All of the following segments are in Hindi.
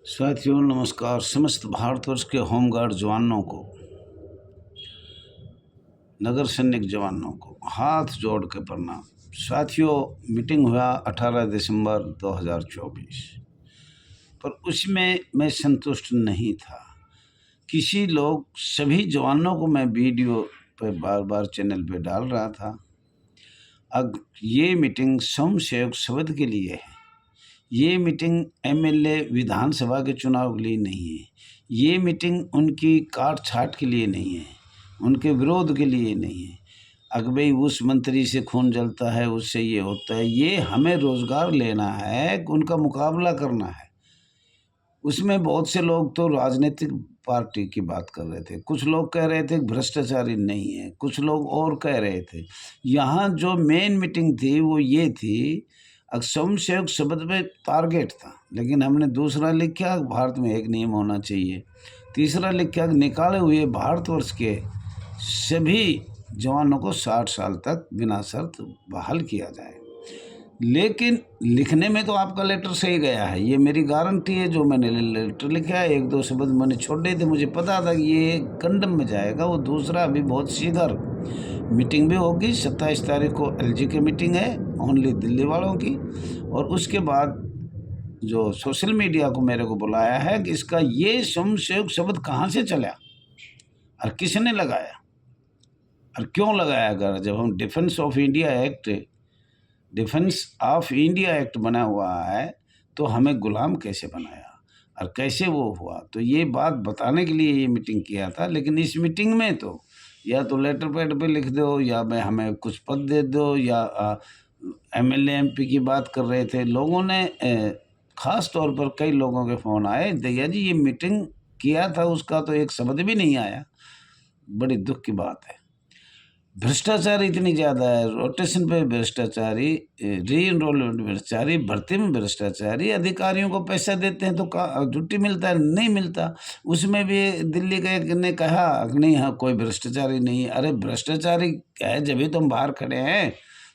साथियों नमस्कार। समस्त भारतवर्ष के होमगार्ड जवानों को, नगर सैनिक जवानों को हाथ जोड़ के प्रणाम। साथियों, मीटिंग हुआ 18 दिसंबर 2024, पर उसमें मैं संतुष्ट नहीं था। किसी लोग सभी जवानों को मैं वीडियो पे बार बार चैनल पे डाल रहा था। अब ये मीटिंग स्वयंसेवक शब्द के लिए है। ये मीटिंग एमएलए विधानसभा के चुनाव के लिए नहीं है। ये मीटिंग उनकी काट छाट के लिए नहीं है, उनके विरोध के लिए नहीं है। अगर भाई उस मंत्री से खून जलता है, उससे ये होता है, ये हमें रोज़गार लेना है, उनका मुकाबला करना है। उसमें बहुत से लोग तो राजनीतिक पार्टी की बात कर रहे थे, कुछ लोग कह रहे थे भ्रष्टाचारी नहीं है, कुछ लोग और कह रहे थे। यहाँ जो मेन मीटिंग थी वो ये थी, स्वयंसेवक शब्द पे टारगेट था, लेकिन हमने दूसरा लिखा भारत में एक नियम होना चाहिए। तीसरा लिखा निकाले हुए भारतवर्ष के सभी जवानों को 60 साल तक बिना शर्त बहाल किया जाए। लेकिन लिखने में तो आपका लेटर सही गया है, ये मेरी गारंटी है। जो मैंने लेटर लिखा है, एक दो शब्द मैंने छोड़े थे, मुझे पता था कि ये कंडम में जाएगा। वो दूसरा अभी बहुत शीघ्र मीटिंग भी होगी। 27 तारीख को एलजी की मीटिंग है, ओनली दिल्ली वालों की। और उसके बाद जो सोशल मीडिया को मेरे को बुलाया है कि इसका ये स्वयंसेवक शब्द कहाँ से चला और किसने लगाया और क्यों लगाया। अगर जब हम डिफेंस ऑफ इंडिया एक्ट बना हुआ है तो हमें गुलाम कैसे बनाया और कैसे वो हुआ, तो ये बात बताने के लिए ये मीटिंग किया था। लेकिन इस मीटिंग में तो या तो लेटर पैड पे लिख दो, या हमें कुछ पद दे दो, या एमएलए एमपी की बात कर रहे थे लोगों ने। ख़ास तौर पर कई लोगों के फ़ोन आए, दैया जी ये मीटिंग किया था उसका तो एक शब्द भी नहीं आया। बड़ी दुख की बात है। भ्रष्टाचार इतनी ज़्यादा है, रोटेशन पे भ्रष्टाचारी, री एनरोलमेंट भ्रष्टाचारी, भर्ती में भ्रष्टाचारी। अधिकारियों को पैसा देते हैं तो छुट्टी मिलता है, नहीं मिलता। उसमें भी दिल्ली के एक ने कहा नहीं, हाँ कोई भ्रष्टाचारी नहीं है। अरे भ्रष्टाचारी है जब भी तुम बाहर खड़े हैं,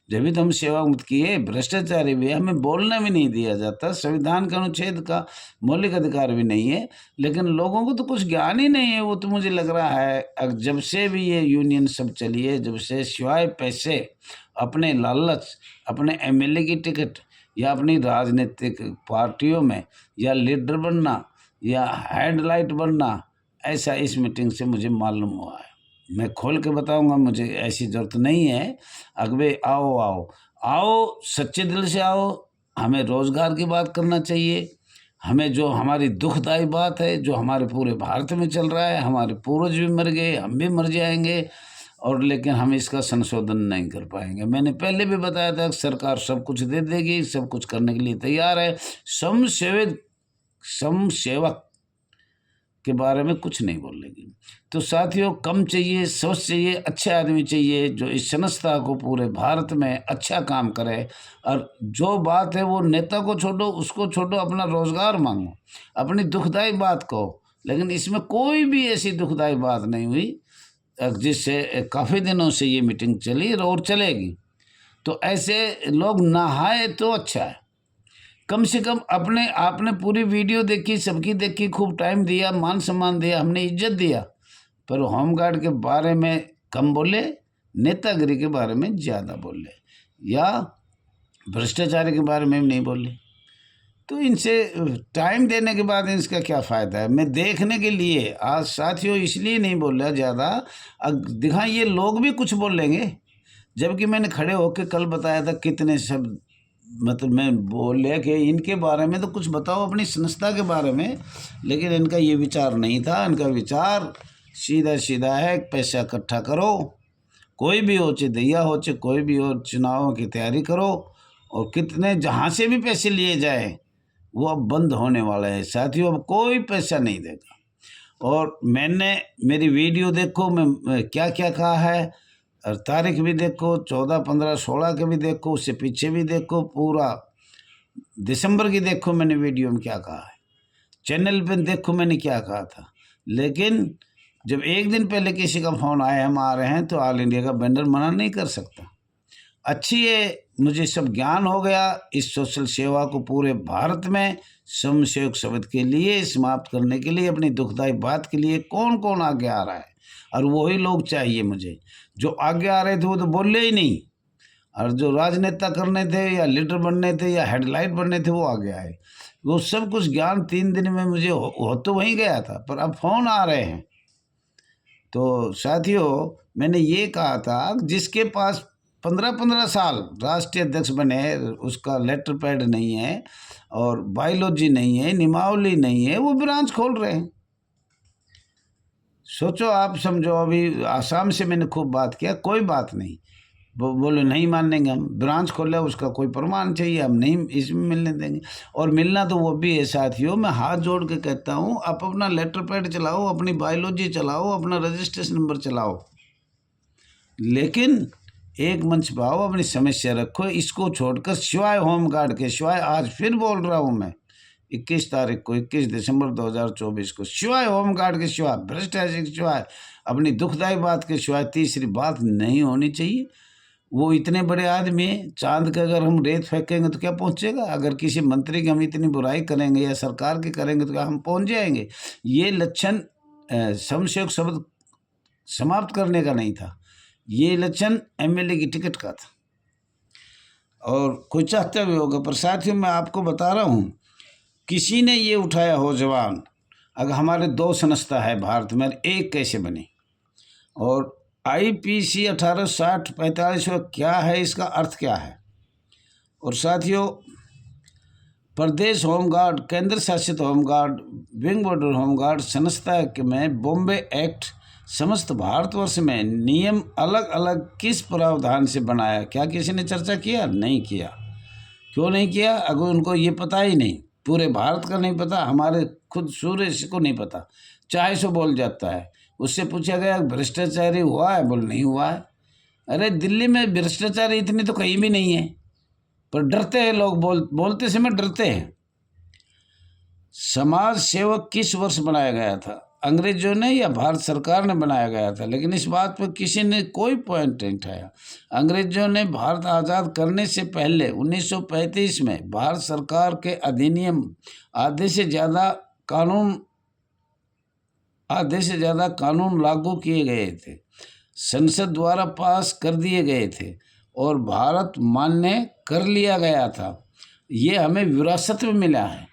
जब भी तुम सेवा मुक्त किए। भ्रष्टाचारी भी, हमें बोलना भी नहीं दिया जाता, संविधान के अनुच्छेद का मौलिक अधिकार भी नहीं है। लेकिन लोगों को तो कुछ ज्ञान ही नहीं है। वो तो मुझे लग रहा है जब से भी ये यूनियन सब चली है, जब से सिवाय पैसे, अपने लालच, अपने एमएलए की टिकट, या अपनी राजनीतिक पार्टियों में या लीडर बनना या हेडलाइट बनना, ऐसा इस मीटिंग से मुझे मालूम हुआ है। मैं खोल के बताऊंगा, मुझे ऐसी ज़रूरत नहीं है। अगवे आओ आओ आओ, सच्चे दिल से आओ। हमें रोज़गार की बात करना चाहिए। हमें जो हमारी दुखदायी बात है, जो हमारे पूरे भारत में चल रहा है, हमारे पूर्वज भी मर गए, हम भी मर जाएंगे, और लेकिन हम इसका संशोधन नहीं कर पाएंगे। मैंने पहले भी बताया था कि सरकार सब कुछ दे देगी, सब कुछ करने के लिए तैयार है। समसेवक के बारे में कुछ नहीं बोलेगी। तो साथियों, कम चाहिए, सोच चाहिए, अच्छे आदमी चाहिए जो इस संस्था को पूरे भारत में अच्छा काम करे। और जो बात है वो नेता को छोड़ो, उसको छोड़ो, अपना रोज़गार मांगो, अपनी दुखदाई बात कहो। लेकिन इसमें कोई भी ऐसी दुखदाई बात नहीं हुई, जिससे काफ़ी दिनों से ये मीटिंग चली और चलेगी। तो ऐसे लोग नहाए तो अच्छा है। कम से कम अपने आपने पूरी वीडियो देखी, सबकी देखी, खूब टाइम दिया, मान सम्मान दिया, हमने इज्जत दिया, पर होमगार्ड के बारे में कम बोले, नेतागिरी के बारे में ज़्यादा बोले, या भ्रष्टाचार के बारे में नहीं बोले। तो इनसे टाइम देने के बाद इसका क्या फ़ायदा है। मैं देखने के लिए आज साथियों इसलिए नहीं बोल रहा ज़्यादा। दिखा ये लोग भी कुछ बोल लेंगे, जबकि मैंने खड़े होकर कल बताया था कितने शब्द, मतलब मैं बोले कि इनके बारे में तो कुछ बताओ, अपनी संस्था के बारे में। लेकिन इनका ये विचार नहीं था। इनका विचार सीधा सीधा है, पैसा इकट्ठा करो, कोई भी हो, चाहे दैया हो, चाहे कोई भी हो, चुनावों की तैयारी करो, और कितने जहाँ से भी पैसे लिए जाए वो अब बंद होने वाला है साथियों। अब कोई पैसा नहीं देगा। और मैंने मेरी वीडियो देखो, मैं क्या क्या कहा है, और तारीख भी देखो, 14, 15, 16 के भी देखो, उससे पीछे भी देखो, पूरा दिसंबर की देखो मैंने वीडियो में क्या कहा है, चैनल पे देखो मैंने क्या कहा था। लेकिन जब एक दिन पहले किसी का फ़ोन आया हम आ रहे हैं, तो ऑल इंडिया का बैनर मना नहीं कर सकता। अच्छी है मुझे सब ज्ञान हो गया। इस सोशल सेवा को पूरे भारत में स्वयंसेवक शब्द के लिए समाप्त करने के लिए, अपनी दुखदाई बात के लिए कौन कौन आगे आ रहा है, और वही लोग चाहिए मुझे। जो आगे आ रहे थे वो तो बोले ही नहीं, और जो राजनेता करने थे या लीडर बनने थे या हेडलाइट बनने थे वो आगे आए। वो सब कुछ ज्ञान 3 दिन में मुझे हो तो वहीं गया था, पर अब फ़ोन आ रहे हैं। तो साथियों, मैंने ये कहा था जिसके पास 15-15 साल राष्ट्रीय अध्यक्ष बने, उसका लेटर पैड नहीं है और बायोलॉजी नहीं है, नियमावली नहीं है, वो ब्रांच खोल रहे हैं। सोचो, आप समझो, अभी आसाम से मैंने खूब बात किया, कोई बात नहीं, बोले नहीं मानेंगे हम, ब्रांच खोले, उसका कोई प्रमाण चाहिए, हम नहीं इसमें मिलने देंगे। और मिलना तो वो भी है साथियों। मैं हाथ जोड़ के कहता हूँ, आप अपना लेटर पैड चलाओ, अपनी बायोलॉजी चलाओ, अपना रजिस्ट्रेशन नंबर चलाओ, लेकिन एक मंच पर आओ, अपनी समस्या रखो। इसको छोड़कर सिवाय होमगार्ड के, सिवाय, आज फिर बोल रहा हूँ मैं, 21 तारीख को, 21 दिसंबर 2024 को, सिवाय होमगार्ड के, सिवाय भ्रष्टाचार के, सिवाय अपनी दुखदाई बात के, सिवाय तीसरी बात नहीं होनी चाहिए। वो इतने बड़े आदमी हैं, चांद का अगर हम रेत फेंकेंगे तो क्या पहुंचेगा? अगर किसी मंत्री की हम इतनी बुराई करेंगे या सरकार की करेंगे तो क्या हम पहुंच जाएंगे? ये लक्षण स्वयंसेवक शब्द समाप्त करने का नहीं था, ये लक्षण एमएलए की टिकट का था। और कोई चाहता भी होगा, पर साथियों मैं आपको बता रहा हूँ, किसी ने ये उठाया हो जवान, अगर हमारे 2 संस्था है भारत में, एक कैसे बनी? और आईपीसी 1860-45 क्या है, इसका अर्थ क्या है? और साथियों, प्रदेश होमगार्ड, केंद्र शासित होमगार्ड, विंग बॉर्डर होमगार्ड संस्था में बॉम्बे एक्ट समस्त भारतवर्ष में नियम अलग अलग किस प्रावधान से बनाया? क्या किसी ने चर्चा किया? नहीं किया। क्यों नहीं किया? अगर उनको ये पता ही नहीं, पूरे भारत का नहीं पता, हमारे खुद सूर्य को नहीं पता, चाहे सो बोल जाता है। उससे पूछा गया भ्रष्टाचारी हुआ है? बोल नहीं हुआ है। अरे दिल्ली में भ्रष्टाचारी इतनी तो कहीं भी नहीं है, पर डरते हैं लोग, बोलते समय डरते हैं। समाज सेवक किस वर्ष बनाया गया था? अंग्रेजों ने या भारत सरकार ने बनाया गया था? लेकिन इस बात पर किसी ने कोई पॉइंट नहीं उठाया। अंग्रेजों ने भारत आज़ाद करने से पहले 1935 में भारत सरकार के अधिनियम आधे से ज़्यादा कानून लागू किए गए थे, संसद द्वारा पास कर दिए गए थे और भारत मान्य कर लिया गया था। ये हमें विरासत में मिला है।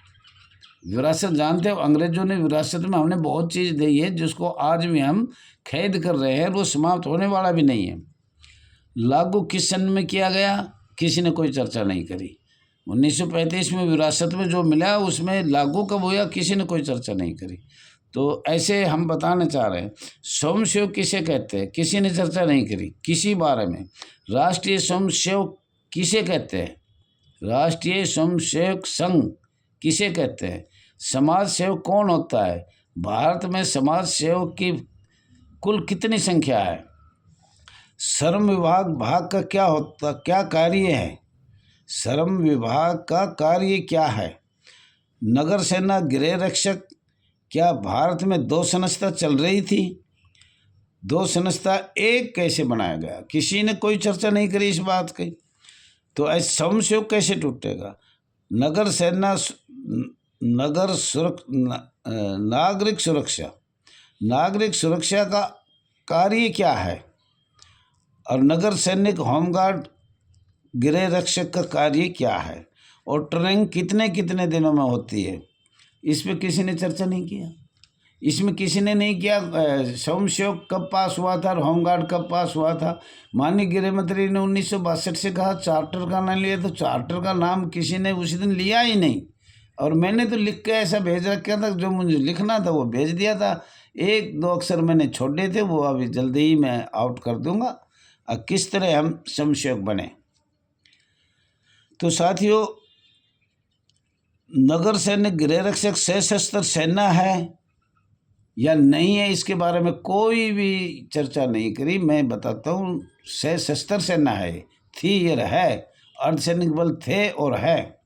विरासत जानते हो, अंग्रेजों ने विरासत में हमने बहुत चीज़ दी है जिसको आज भी हम कैद कर रहे हैं, वो समाप्त होने वाला भी नहीं है। लागू किस सन में किया गया? किसी ने कोई चर्चा नहीं करी। 1935 में विरासत में जो मिला उसमें लागू कब हुआ, किसी ने कोई चर्चा नहीं करी। तो ऐसे हम बताना चाह रहे हैं, स्वयंसेवक किसे कहते हैं? किसी ने चर्चा नहीं करी किसी बारे में। राष्ट्रीय स्वयंसेवक किसे कहते हैं? राष्ट्रीय स्वयंसेवक संघ किसे कहते हैं? समाज सेवक कौन होता है? भारत में समाज सेवक की कुल कितनी संख्या है? श्रम विभाग का क्या कार्य है? श्रम विभाग का कार्य क्या है? नगर सेना, गृह रक्षक, क्या भारत में 2 संस्था चल रही थी? 2 संस्था एक कैसे बनाया गया? किसी ने कोई चर्चा नहीं करी इस बात की। तो ऐसे स्वयंसेवक कैसे टूटेगा? नगर सेना, नागरिक सुरक्षा का कार्य क्या है? और नगर सैनिक, होमगार्ड, गृह रक्षक का कार्य क्या है? और ट्रेनिंग कितने कितने दिनों में होती है? इस पर किसी ने चर्चा नहीं किया। इसमें किसी ने नहीं किया स्वयंसेवक कब पास हुआ था और होमगार्ड कब पास हुआ था। माननीय गृह मंत्री ने 1962 से कहा चार्टर का नाम लिया, तो चार्टर का नाम किसी ने उसी दिन लिया ही नहीं। और मैंने तो लिख के ऐसा भेज रखा था, जो मुझे लिखना था वो भेज दिया था। 1-2 अक्षर मैंने छोड़े थे, वो अभी जल्दी ही मैं आउट कर दूंगा। किस तरह हम स्वयंसेवक बने? तो साथियों, नगर सैनिक, गृह रक्षक सशस्त्र सेना है या नहीं है, इसके बारे में कोई भी चर्चा नहीं करी। मैं बताता हूँ, सशस्त्र सेना है, थी या है, अर्धसैनिक बल थे और है।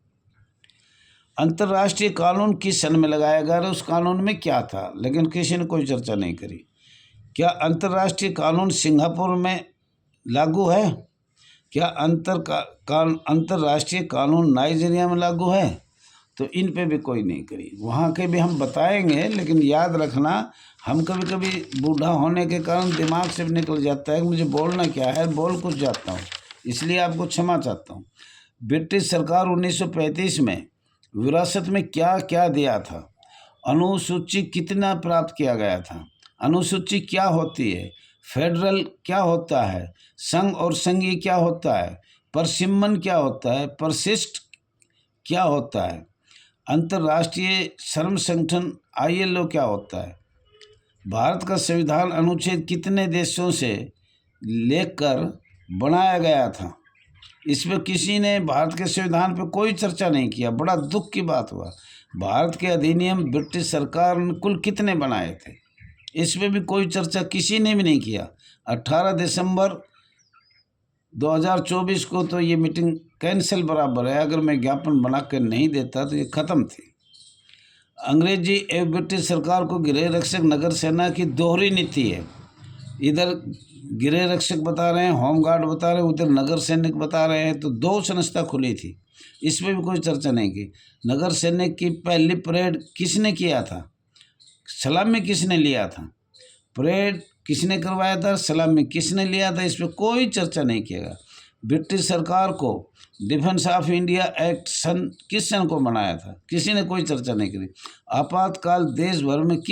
अंतर्राष्ट्रीय कानून किस सन में लगाया गया, उस कानून में क्या था? लेकिन किसी ने कोई चर्चा नहीं करी। क्या अंतर्राष्ट्रीय कानून सिंगापुर में लागू है? क्या अंतर्राष्ट्रीय कानून नाइजीरिया में लागू है? तो इन पे भी कोई नहीं करी। वहाँ के भी हम बताएंगे, लेकिन याद रखना हम कभी कभी बूढ़ा होने के कारण दिमाग से भी निकल जाता है कि मुझे बोलना क्या है, बोल कुछ जाता हूँ, इसलिए आपको क्षमा चाहता हूँ। ब्रिटिश सरकार 1935 में विरासत में क्या क्या दिया था, अनुसूची कितना प्राप्त किया गया था, अनुसूची क्या होती है, फेडरल क्या होता है, संघ और संघीय क्या होता है, परसिमन क्या होता है, परसिस्ट क्या होता है, अंतर्राष्ट्रीय श्रम संगठन ILO क्या होता है, भारत का संविधान अनुच्छेद कितने देशों से लेकर बनाया गया था। इसमें किसी ने भारत के संविधान पर कोई चर्चा नहीं किया। बड़ा दुख की बात हुआ। भारत के अधिनियम ब्रिटिश सरकार ने कुल कितने बनाए थे, इसमें भी कोई चर्चा किसी ने भी नहीं किया। 18 दिसंबर 2024 को तो ये मीटिंग कैंसिल बराबर है। अगर मैं ज्ञापन बना कर नहीं देता तो ये ख़त्म थी। अंग्रेजी एवं ब्रिटिश सरकार को गृह रक्षक नगर सेना की दोहरी नीति है। इधर गृह रक्षक बता रहे हैं, होमगार्ड बता रहे हैं, उधर नगर सैनिक बता रहे हैं। तो दो संस्था खुली थी, इसमें भी कोई चर्चा नहीं की। नगर सैनिक की पहली परेड किसने किया था, सलामी किसने लिया था, परेड किसने करवाया था, सलामी किसने लिया था, इस पर कोई चर्चा नहीं किया। ब्रिटिश सरकार को डिफेंस ऑफ इंडिया एक्ट किस सन को बनाया था, किसी ने कोई चर्चा नहीं करी। आपातकाल देश भर में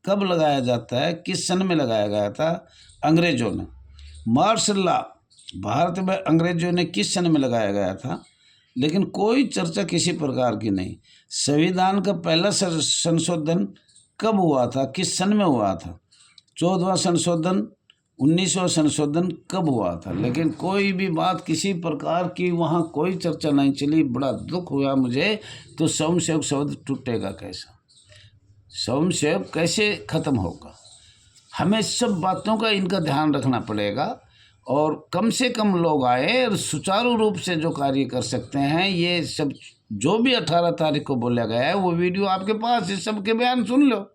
कब लगाया जाता है, किस सन में लगाया गया था, अंग्रेजों ने। मार्शल लॉ भारत में अंग्रेजों ने किस सन में लगाया गया था, लेकिन कोई चर्चा किसी प्रकार की नहीं। संविधान का पहला संशोधन कब हुआ था, किस सन में हुआ था, 14वां संशोधन, 19वां संशोधन कब हुआ था, लेकिन कोई भी बात किसी प्रकार की वहाँ कोई चर्चा नहीं चली। बड़ा दुख हुआ मुझे। तो स्वयंसेवक शब्द टूटेगा कैसा, स्वयंसेवक कैसे खत्म होगा। हमें सब बातों का इनका ध्यान रखना पड़ेगा और कम से कम लोग आए और सुचारू रूप से जो कार्य कर सकते हैं। ये सब जो भी 18 तारीख को बोला गया है वो वीडियो आपके पास है, सबके बयान सुन लो।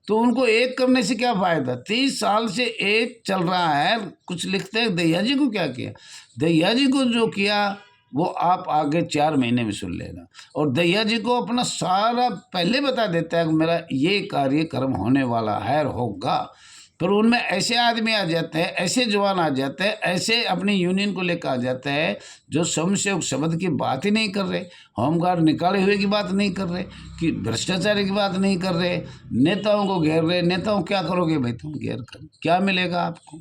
तो उनको एक करने से क्या फ़ायदा, 30 साल से एक चल रहा है। कुछ लिखते हैं दहिया जी को क्या किया, दहिया जी को जो किया वो आप आगे 4 महीने में सुन लेना। और दहिया जी को अपना सारा पहले बता देता है कि मेरा ये कार्यक्रम होने वाला है, होगा। पर उनमें ऐसे आदमी आ जाते हैं, ऐसे जवान आ जाते हैं, ऐसे अपनी यूनियन को लेकर आ जाते हैं जो स्वयंसेवक शब्द की बात ही नहीं कर रहे, होमगार्ड निकाले हुए की बात नहीं कर रहे, कि भ्रष्टाचार की बात नहीं कर रहे, नेताओं को घेर रहे। नेताओं क्या करोगे भाई, तुम घेर कर क्या मिलेगा आपको।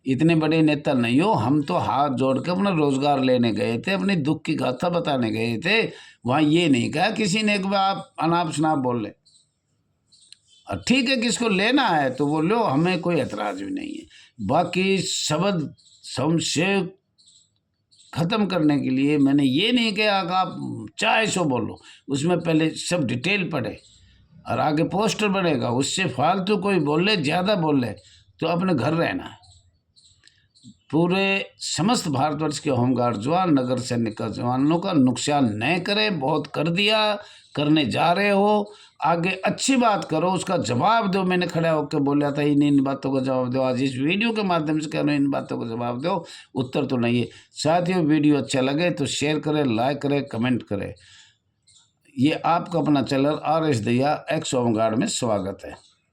इतने बड़े नेता नहीं हो। हम तो हाथ जोड़ के अपना रोजगार लेने गए थे, अपनी दुख की गाथा बताने गए थे। वहाँ ये नहीं कहा किसी ने एक बार आप अनाप शनाप बोल ले। और ठीक है, किसको लेना है तो वो लो, हमें कोई एतराज़ भी नहीं है। बाकी शब्द स्वयंसेवक ख़त्म करने के लिए मैंने ये नहीं कहा कि आप चाहे सो बोलो, उसमें पहले सब डिटेल पढ़े और आगे पोस्टर बनेगा। उससे फालतू कोई बोले, ज़्यादा बोले तो अपने घर रहना है। पूरे समस्त भारतवर्ष के होमगार्ड जवान, नगर सैनिक जवानों का नुकसान न करे। बहुत कर दिया, करने जा रहे हो, आगे अच्छी बात करो, उसका जवाब दो। मैंने खड़ा होकर बोला था इन बातों का जवाब दो। आज इस वीडियो के माध्यम से कह रहा हूँ, इन बातों का जवाब दो। उत्तर तो नहीं है। साथियों, वीडियो अच्छा लगे तो शेयर करें, लाइक करें, कमेंट करें। ये आपका अपना channel RS Dahiya x home guard में स्वागत है।